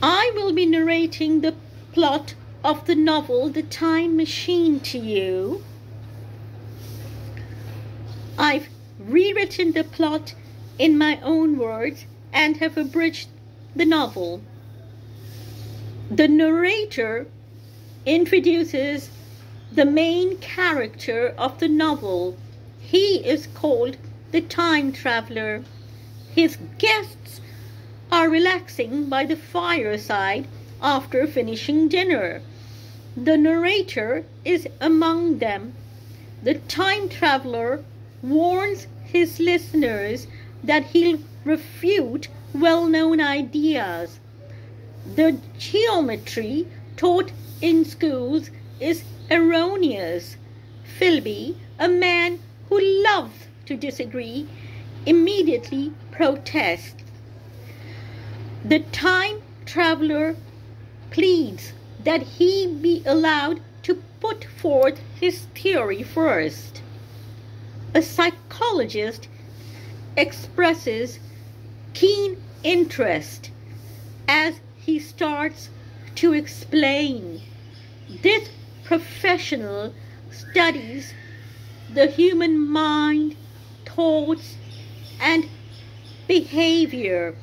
I will be narrating the plot of the novel The Time Machine to you. I've rewritten the plot in my own words and have abridged the novel. The narrator introduces the main character of the novel. He is called the time traveler. His guests are relaxing by the fireside after finishing dinner. The narrator is among them. The time traveler warns his listeners that he'll refute well-known ideas. The geometry taught in schools is erroneous. Filby, a man who loves to disagree, immediately protests. The time traveler pleads that he be allowed to put forth his theory first. A psychologist expresses keen interest as he starts to explain. This professional studies the human mind, thoughts, and behavior.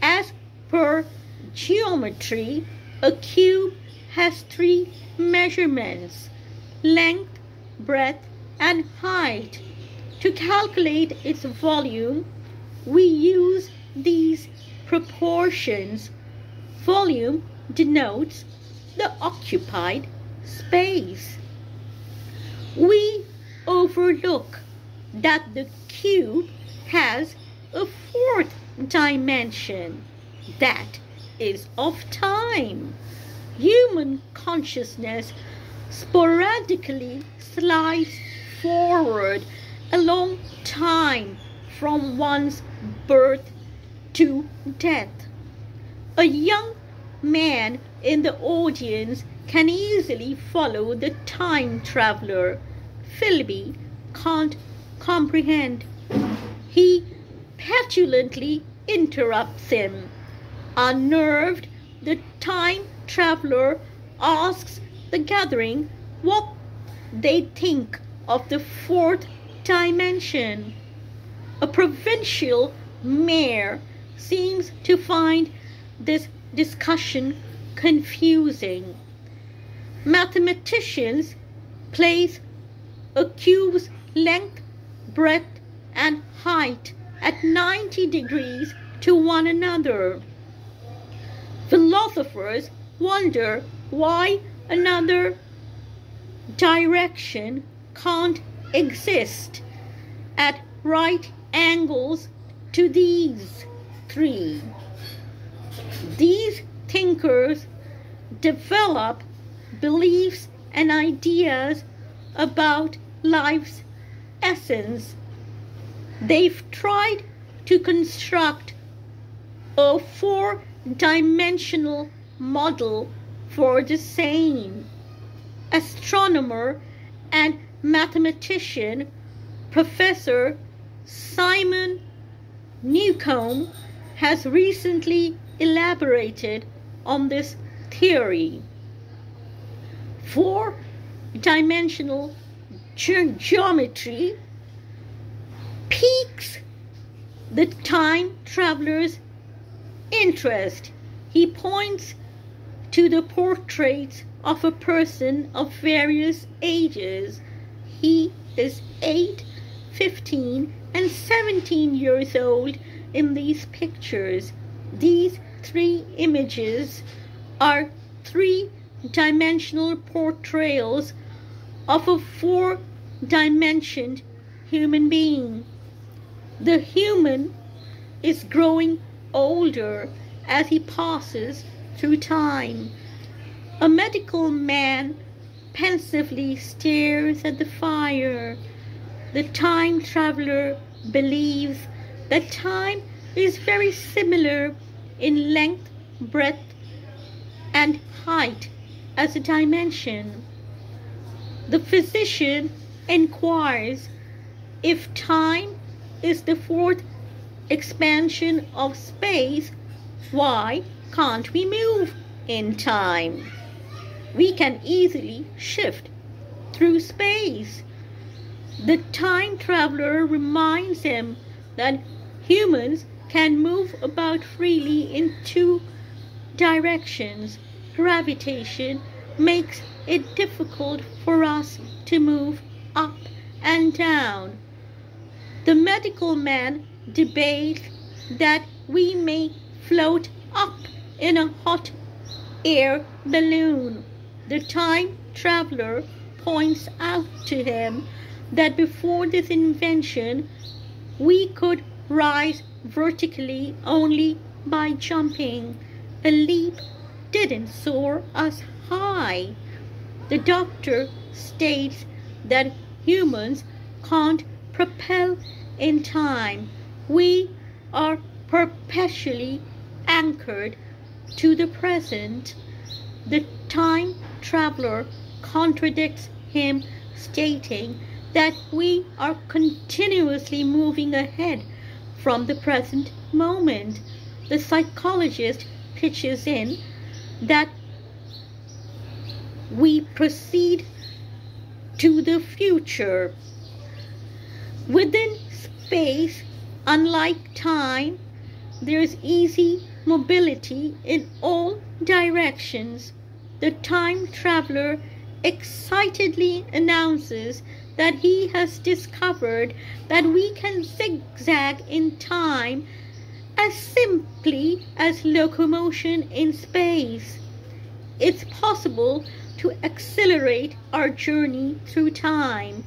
As per geometry, a cube has 3 measurements: length, breadth, and height. To calculate its volume, we use these proportions. Volume denotes the occupied space. We overlook that the cube has a 4th dimension, that is of time. Human consciousness sporadically slides forward along time from one's birth to death. A young man in the audience can easily follow the time traveler. Filby can't comprehend. He petulantly interrupts him. Unnerved, the time traveler asks the gathering what they think of the 4th dimension. A provincial mayor seems to find this discussion confusing. Mathematicians place a cube's length, breadth, and height at 90 degrees to one another. Philosophers wonder why another direction can't exist at right angles to these 3. These thinkers develop beliefs and ideas about life's essence. They've tried to construct a 4-dimensional model for the same. Astronomer and mathematician Professor Simon Newcomb has recently elaborated on this theory. 4-dimensional geometry piques the time traveler's interest. He points to the portraits of a person of various ages. He is 8, 15, and 17 years old in these pictures. These 3 images are 3-dimensional portrayals of a 4-dimensioned human being. The human is growing older as he passes through time. A medical man pensively stares at the fire. The time traveler believes that time is very similar in length, breadth, and height as a dimension. The physician inquires if time is the 4th expansion of space, why can't we move in time? We can easily shift through space. The time traveler reminds him that humans can move about freely in two directions. Gravitation makes it difficult for us to move up and down. The medical man debates that we may float up in a hot air balloon. The time traveler points out to him that before this invention, we could rise vertically only by jumping. A leap didn't soar us high. The doctor states that humans can't propel in time. We are perpetually anchored to the present. The time traveler contradicts him, stating that we are continuously moving ahead from the present moment. The psychologist pitches in that we proceed to the future. Within space, unlike time, there is easy mobility in all directions. The time traveler excitedly announces that he has discovered that we can zigzag in time as simply as locomotion in space. It's possible to accelerate our journey through time.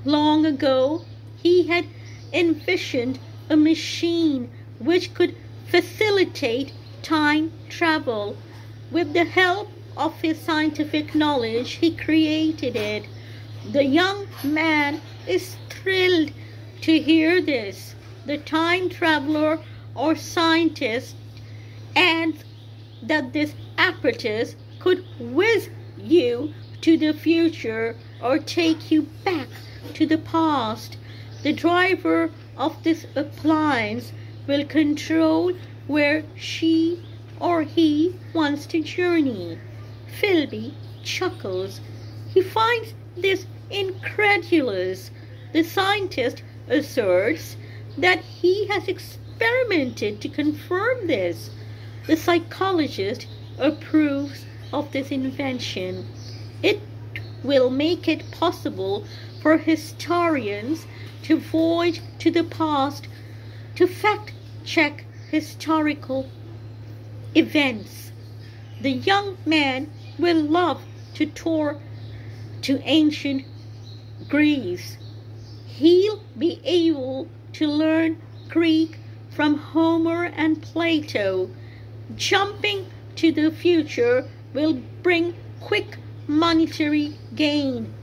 Long ago, he had envisioned a machine which could facilitate time travel. With the help of his scientific knowledge, he created it. The young man is thrilled to hear this. The time traveler or scientist adds that this apparatus could whiz you to the future or take you back to the past. The driver of this appliance will control where she or he wants to journey. Filby chuckles. He finds this incredulous. The scientist asserts that he has experimented to confirm this. The psychologist approves of this invention. It will make it possible for historians to voyage to the past to fact-check historical events. The young man will love to tour to ancient Greece. He'll be able to learn Greek from Homer and Plato. Jumping to the future will bring quick monetary gain.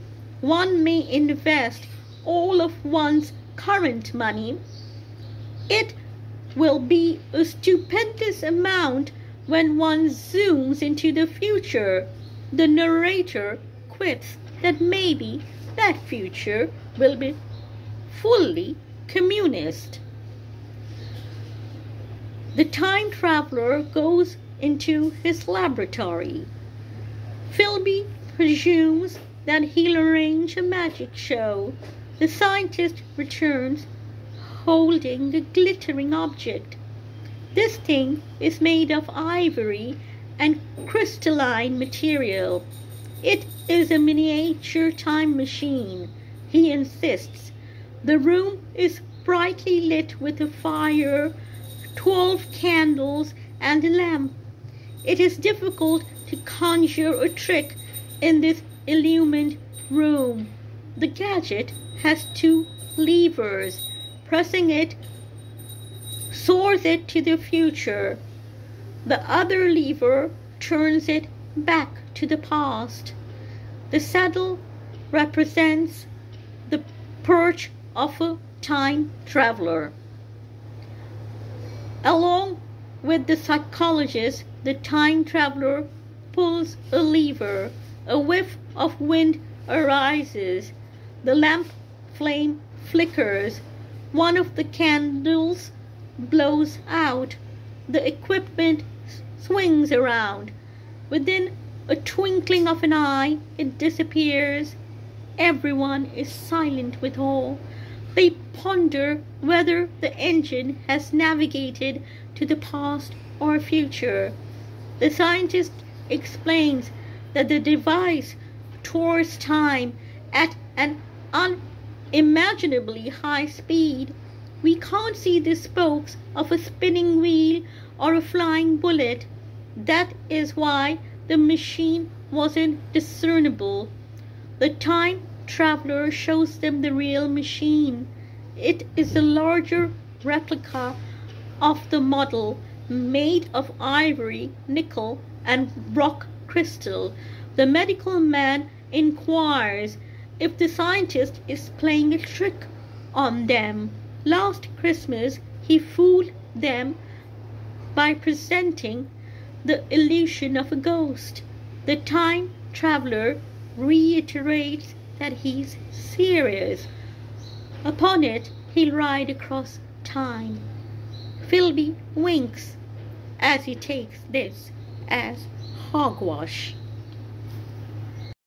One may invest all of one's current money. It will be a stupendous amount when one zooms into the future. The narrator quips that maybe that future will be fully communist. The time traveler goes into his laboratory. Filby presumes that he'll arrange a magic show. The scientist returns holding the glittering object. This thing is made of ivory and crystalline material. It is a miniature time machine, he insists. The room is brightly lit with a fire, 12 candles, and a lamp. It is difficult to conjure a trick in this illumined room. The gadget has 2 levers. Pressing it soars it to the future. The other lever turns it back to the past. The saddle represents the perch of a time traveler. Along with the psychologist, the time traveler pulls a lever. A whiff of wind arises. The lamp flame flickers. One of the candles blows out. The equipment swings around. Within a twinkling of an eye, it disappears. Everyone is silent with awe. They ponder whether the engine has navigated to the past or future. The scientist explains that the device tours time at an unimaginably high speed. We can't see the spokes of a spinning wheel or a flying bullet. That is why the machine wasn't discernible. The time traveler shows them the real machine. It is a larger replica of the model, made of ivory, nickel, and rock crystal. The medical man inquires if the scientist is playing a trick on them. Last Christmas, he fooled them by presenting the illusion of a ghost. The time traveler reiterates that he's serious. Upon it, he'll ride across time. Filby winks as he takes this as hogwash.